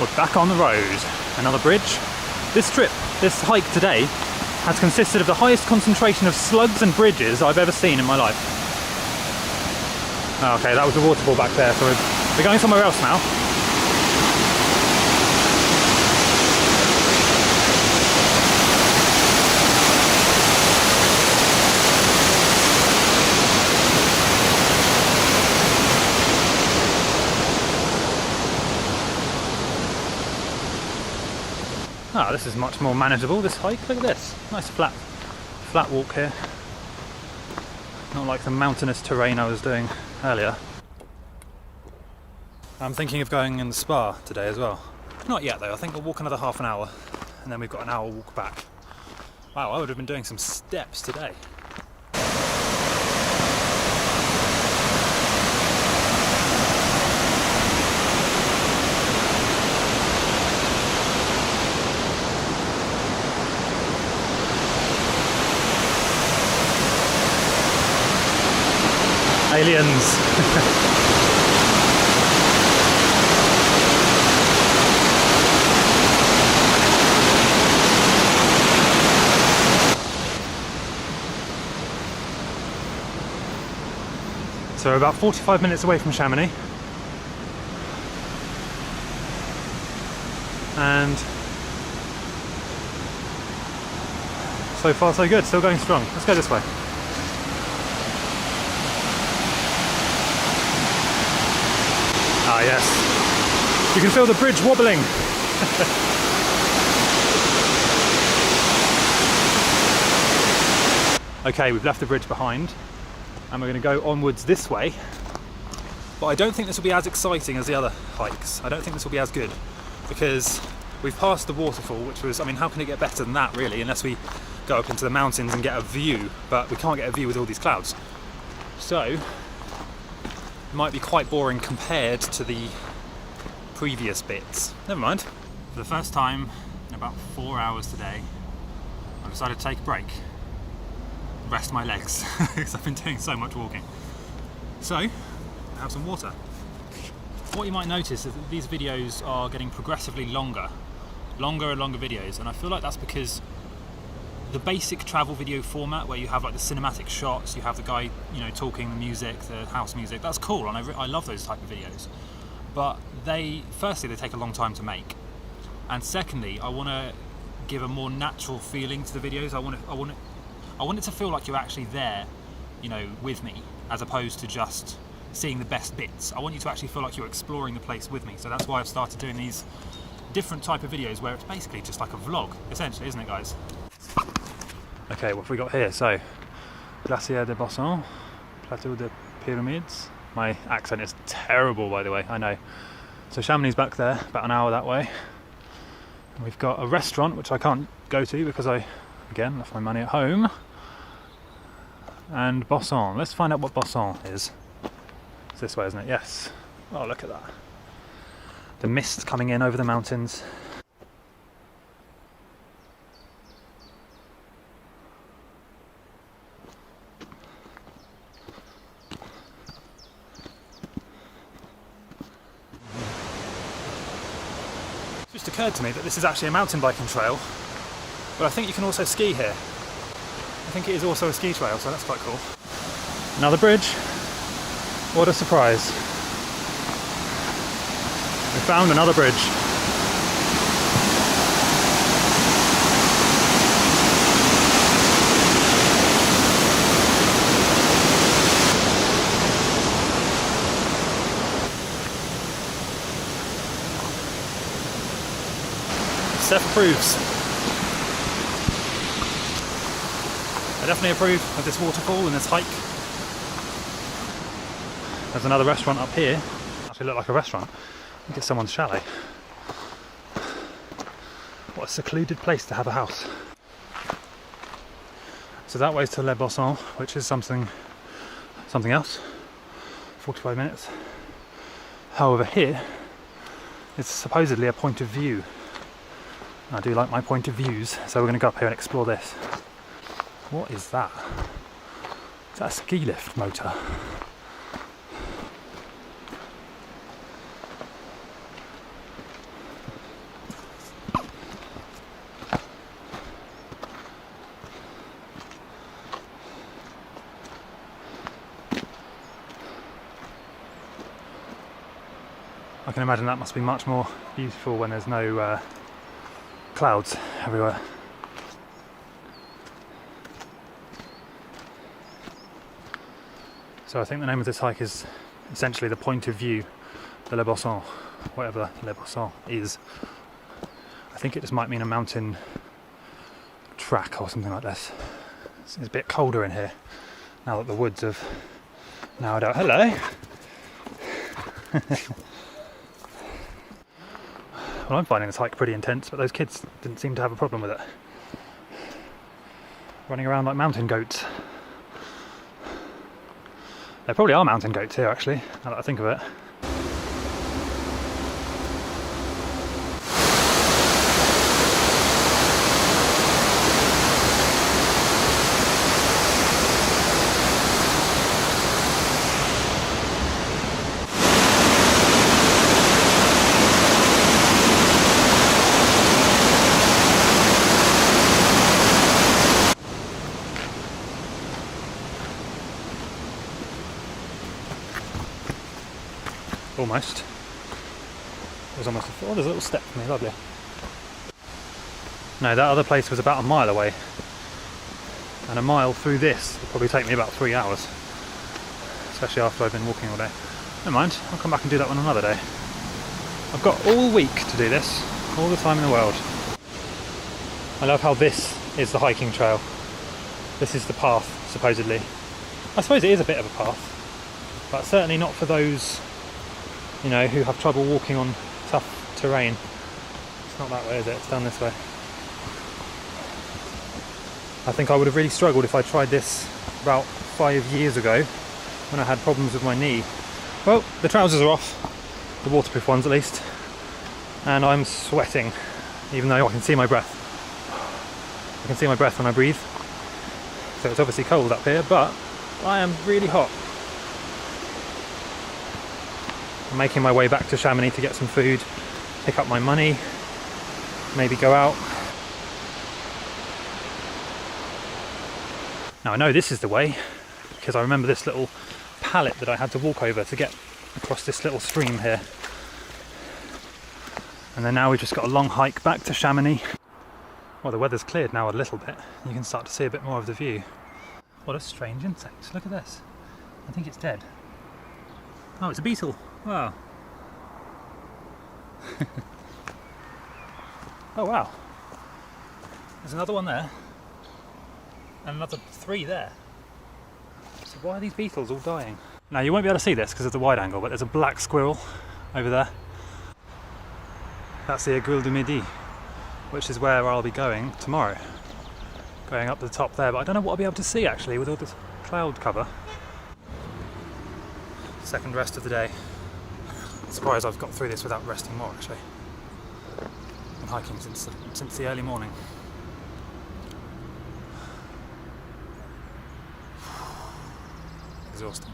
We're back on the road. Another bridge. This hike today has consisted of the highest concentration of slugs and bridges I've ever seen in my life. Okay, that was the waterfall back there, so we're going somewhere else now. Ah, this is much more manageable, this hike. Look at this. Nice flat walk here. Not like the mountainous terrain I was doing earlier. I'm thinking of going in the spa today as well. Not yet though, I think we'll walk another half an hour and then we've got an hour walk back. Wow, I would have been doing some steps today. Aliens. So we're about 45 minutes away from Chamonix. And so far so good, still going strong. Let's go this way. Ah yes, you can feel the bridge wobbling. Okay, we've left the bridge behind and we're going to go onwards this way. But I don't think this will be as exciting as the other hikes. I don't think this will be as good because we've passed the waterfall, which was, I mean, how can it get better than that really, unless we go up into the mountains and get a view, but we can't get a view with all these clouds. So might be quite boring compared to the previous bits. Never mind. For the first time in about 4 hours today, I decided to take a break. Rest my legs, because I've been doing so much walking. So, have some water. What you might notice is that these videos are getting progressively longer and longer videos, and I feel like that's because the basic travel video format where you have like the cinematic shots, you have the guy, you know, talking, the music, the house music, that's cool, and I love those type of videos. But firstly, they take a long time to make, and secondly, I want to give a more natural feeling to the videos. I want it to feel like you're actually there, you know, with me, as opposed to just seeing the best bits. I want you to actually feel like you're exploring the place with me. So that's why I've started doing these different type of videos where it's basically just like a vlog, essentially, isn't it, guys? Okay, what have we got here? So, Glacier de Bosson, Plateau de Pyramids. My accent is terrible, by the way, I know. So Chamonix back there, about an hour that way. And we've got a restaurant, which I can't go to because I, again, left my money at home. And Bosson. Let's find out what Bosson is. It's this way, isn't it? Yes. Oh, look at that. The mist coming in over the mountains. It just occurred to me that this is actually a mountain biking trail, but I think you can also ski here. I think it is also a ski trail, so that's quite cool. Another bridge. What a surprise. We found another bridge. Steph approves. I definitely approve of this waterfall and this hike. There's another restaurant up here. Actually look like a restaurant. I think it's someone's chalet. What a secluded place to have a house. So that way's to Les Bossons, which is something else. 45 minutes. However, here it's supposedly a point of view. I do like my point of views, so we're going to go up here and explore this. What is that? Is that a ski lift motor? I can imagine that must be much more beautiful when there's no clouds everywhere. So I think the name of this hike is essentially the point of view de Le Bosson, whatever Le Bosson is. I think it just might mean a mountain track or something like this. It's a bit colder in here now that the woods have narrowed out. Hello! Well, I'm finding this hike pretty intense, but those kids didn't seem to have a problem with it. Running around like mountain goats. There probably are mountain goats here actually, now that I think of it. Almost. It was almost oh, there's a little step for me, lovely. No, that other place was about a mile away. And a mile through this would probably take me about 3 hours. Especially after I've been walking all day. Never mind, I'll come back and do that one another day. I've got all week to do this, all the time in the world. I love how this is the hiking trail. This is the path, supposedly. I suppose it is a bit of a path, but certainly not for those, you know, who have trouble walking on tough terrain. It's not that way, is it? It's down this way. I think I would have really struggled if I tried this about 5 years ago when I had problems with my knee. Well, the trousers are off, the waterproof ones at least, and I'm sweating, even though I can see my breath. I can see my breath when I breathe, so it's obviously cold up here, but I am really hot. I'm making my way back to Chamonix to get some food, pick up my money, maybe go out. Now I know this is the way because I remember this little pallet that I had to walk over to get across this little stream here. And then now we've just got a long hike back to Chamonix. Well, the weather's cleared now a little bit. You can start to see a bit more of the view. What a strange insect. Look at this. I think it's dead. Oh, it's a beetle. Wow. Oh wow. There's another one there. And another 3 there. So why are these beetles all dying? Now you won't be able to see this because of the wide angle, but there's a black squirrel over there. That's the Aiguille du Midi, which is where I'll be going tomorrow. Going up the top there, but I don't know what I'll be able to see actually with all this cloud cover. Second rest of the day. Surprised I've got through this without resting more actually. Been hiking since the early morning. Exhausting.